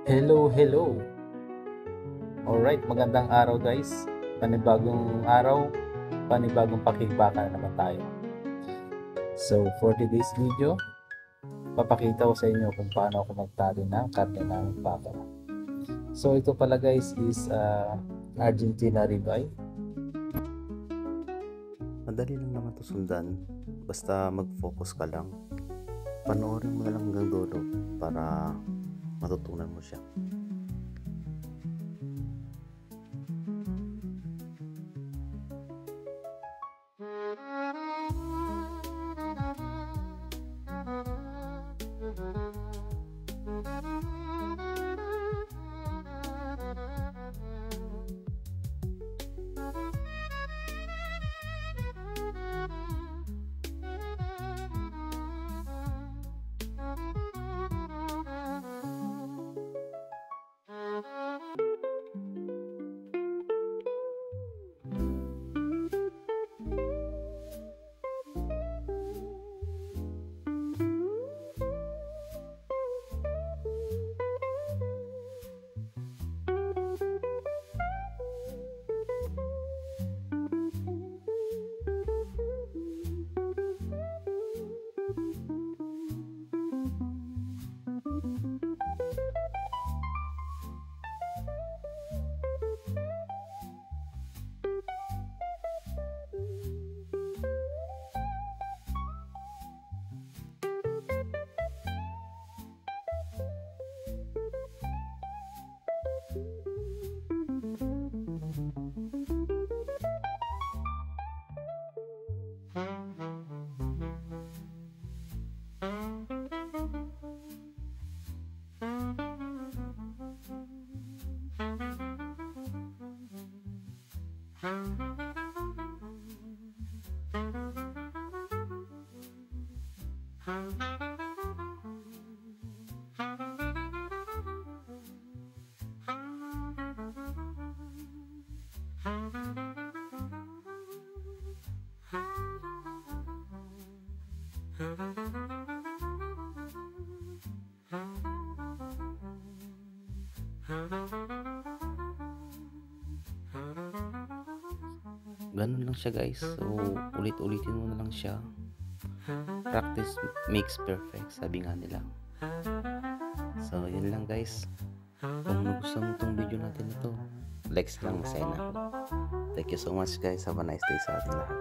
Hello, hello. Alright, magandang araw guys. Panibagong araw, panibagong pakibaka naman tayo. So, for today's video, papakita ko sa inyo kung paano ako magtali ng karne ng baka. So, ito pala guys is Argentina ribeye. Madali lang naman to sundan, basta mag-focus ka lang. Panoorin mo na lang hanggang dulo para matutunan mo siya. Ganun lang siya guys, so ulit-ulitin mo na lang siya. Practice makes perfect, sabi nga nila. So yun lang guys, kung nagustuhan mo itong video natin ito, likes lang, masaya na ako. Thank you so much guys, have a nice day sa ating lahat.